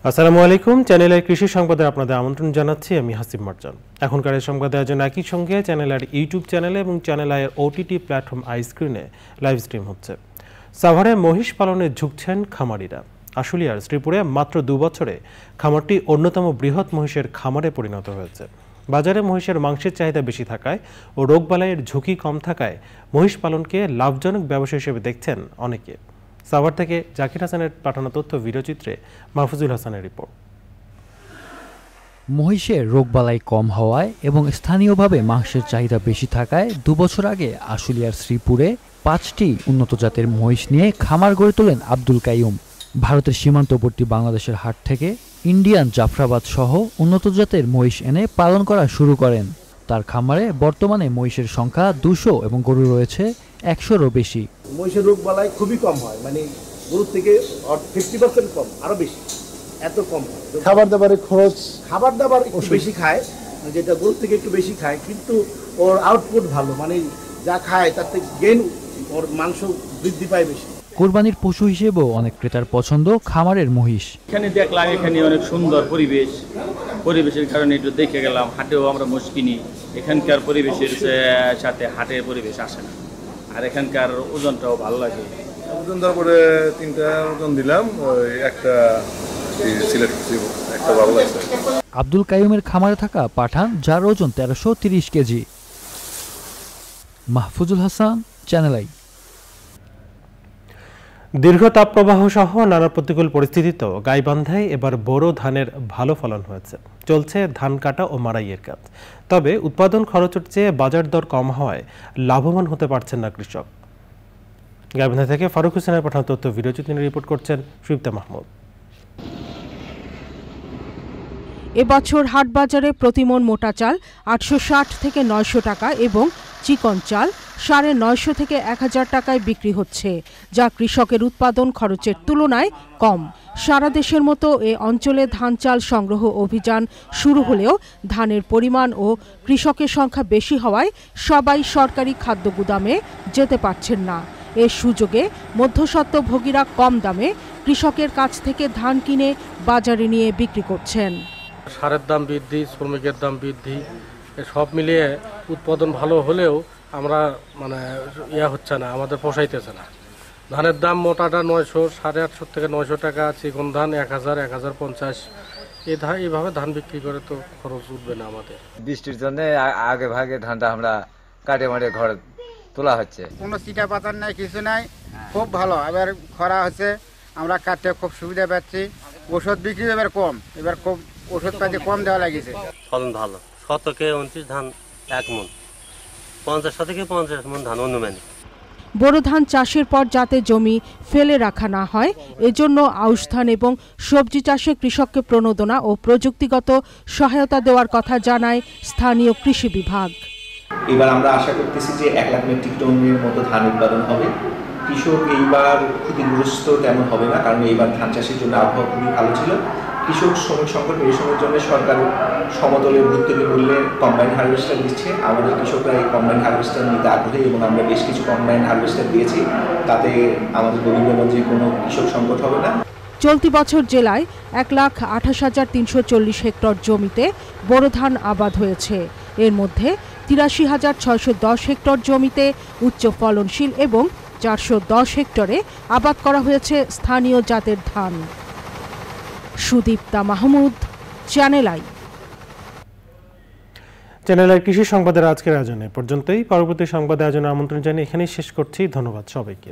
আসসালামু আলাইকুম। চ্যানেলের কৃষি সংবাদে আপনাদের আমন্ত্রণ জানাচ্ছি আমি হাসিব মার্জান। এখনকার এই সংবাদে আয়োজন একই সঙ্গে চ্যানেলের ইউটিউব চ্যানেলে এবং চ্যানেল আইয়ের ওটিটি প্ল্যাটফর্ম আইস্ক্রিনে লাইভ স্ট্রিম হচ্ছে। সাভারে মহিষ পালনে ঝুঁকছেন খামারিরা। আশুলিয়ার শ্রীপুরে মাত্র 2 বছরে খামারটি অন্যতম বৃহৎ মহিষের খামারে পরিণত হয়েছে। বাজারে মহিষের মাংসের চাহিদা বেশি থাকায় ও রোগবালাইয়ের ঝুঁকি কম থাকায় মহিষ পালনকে লাভজনক ব্যবসা হিসেবে দেখছেন অনেকে। সাভার থেকে জাকির হাসানের পাঠানো তথ্য ভিডিওচিত্রে মাহফুজুল হাসানের রিপোর্ট। মহিষের রোগবালাই কম হওয়ায় এবং স্থানীয়ভাবে মাংসের চাহিদা বেশি থাকায় 2 বছর আগে আশুলিয়ার শ্রীপুরে 5টি উন্নত জাতের মহিষ নিয়ে খামার গড়ে তোলেন আব্দুল কাইয়ুম। ভারতের সীমান্তবর্তী বাংলাদেশের হাট থেকে ইন্ডিয়ান জাফরাবাদ সহ উন্নত জাতের মহিষ এনে পালন করা শুরু করেন। তার খামারে বর্তমানে মহিষের সংখ্যা 200 এবং গরু রয়েছে 100-এরও বেশি। মহিষের রোগ বালাই খুবই কম হয়, মানে গরুর থেকে 50% কম, আরো বেশি, এত কম। খাবার দাবারের খরচ, খাবার দাবার একটু বেশি খায়, যেটা গরুর থেকে একটু বেশি খায়, কিন্তু ওর আউটপুট ভালো, মানে যা খায় তার থেকে গেইন, ওর মাংস বৃদ্ধি পায় বেশি। কোরবানির পশু হিসেবেও অনেক ক্রেতার পছন্দ খামারের মহিষ। এখানে দেখলাম এখানে অনেক সুন্দর পরিবেশের কারণে একটু দেখে গেলাম। হাটেও আমরা মোষ কিনি, এখানকার পরিবেশের সাথে হাটের পরিবেশ আসে না, আর এখানকার ওজনটাও ভালো লাগে। ওজন দেওয়ার পরে 3টা ওজন দিলাম, একটা সিলেক্ট একটা ভালো লাগছে। আব্দুল কাইয়ুমের খামারে থাকা পাঠান, যার ওজন 1330 KG. Mahfuzul Hasan, channel I. দীর্ঘ তাপপ্রবাহ সহ নানা প্রতিকূল পরিস্থিতিতেও গাইবান্ধায় এবার বোরো ধানের ভালো ফলন হয়েছে। চলছে ধান কাটা ও মাড়াইয়ের কাজ। তবে উৎপাদন খরচের চেয়ে বাজার দর কম হওয়ায় লাভবান হতে পারছেন না কৃষক। গাইবান্ধা থেকে ফারুক হোসেনের পাঠানো তথ্য ভিডিওচিত্রে রিপোর্ট করছেন সুইপ্তা মাহমুদ। এবছর হাটবাজারে প্রতিমন মোটা চাল 860 থেকে 900 টাকা এবং চিকন চাল 950 থেকে 1000 টাকায় বিক্রি হচ্ছে, যা কৃষকের উৎপাদন খরচের তুলনায় কম। সারা দেশের মতো এ অঞ্চলে ধান চাল সংগ্রহ অভিযান শুরু হলেও ধানের পরিমাণ ও কৃষকের সংখ্যা বেশি হওয়ায় সবাই সরকারি খাদ্য গুদামে যেতে পারছেন না। এ সুযোগে মধ্যস্বত্বভোগীরা কম দামে কৃষকের কাছ থেকে ধান কিনে বাজারে নিয়ে বিক্রি করছেন। সারের দাম বৃদ্ধি, শ্রমিকের দাম বৃদ্ধি, সব মিলিয়ে উৎপাদন ভালো হলেও আমরা হচ্ছে না, আমাদের পোষাইতেছে না। ধানের দাম মোটাটা 900, 850 থেকে 900 টাকা, চিকন ধান 1000, 1050। এইভাবে ধান বিক্রি করে তো খরচ উঠবে না আমাদের। বৃষ্টির জন্য আগে ভাগে ধানটা আমরা কাটে মারে ঘরে তোলা হচ্ছে। কোনো চিটা পাতার নাই, কিছু নাই, খুব ভালো। এবার খরা হচ্ছে, আমরা কাটতে খুব সুবিধা পাচ্ছি। ওষুধ বিক্রি এবার কম, এবার খুব ওষুধ পাতি কম দেওয়া লাগিয়েছে। ফলন ভালো, শতকে 29 ধান 1 মণ, 50 থেকে 50 মণ ধান অনুমানিক। বোরো ধান চাষের পর যাতে জমি ফেলে রাখা না হয়, এজন্য আউশ ধান এবং সবজি চাষে কৃষককে প্রণোদনা ও প্রযুক্তিগত সহায়তা দেওয়ার কথা জানায় স্থানীয় কৃষি বিভাগ। এবার আমরা আশা করতেছি যে 1 লাখ মেট্রিক টনের মতো ধান উৎপাদন হবে। কৃষক এইবার ক্ষতিগ্রস্ত তেমন হবে না, কারণ এইবার ধান চাষের জন্য আবহাওয়া খুবই ভালো ছিল। কৃষক শ্রমিক সংকট নিরসনের জন্য সরকার সমতলের ভর্তুকি মূল্যে কম্বাইন হারভেস্টার দিচ্ছে। আমাদের কৃষকরা এই কম্বাইন হারভেস্টার নিতে আগ্রহী এবং আমরা বেশ কিছু কম্বাইন হারভেস্টার দিয়েছি। তাতে আমাদের গোবিন্দগঞ্জে কোনো কৃষক সংকট হবে না। চলতি বছর জেলায় 1,28,340 হেক্টর জমিতে বোরো ধান আবাদ হয়েছে। এর মধ্যে 83,610 হেক্টর জমিতে উচ্চ ফলনশীল এবং 410 হেক্টরে আবাদ করা হয়েছে স্থানীয় জাতের ধান। Sudipta Mahmud, channel I. Channel I কৃষি সংবাদের আজকের আয়োজনে পর্যন্তই। পরবর্তী সংবাদ আয়োজনের আমন্ত্রণ জানিয়ে এখানেই শেষ করছি। ধন্যবাদ সবাইকে।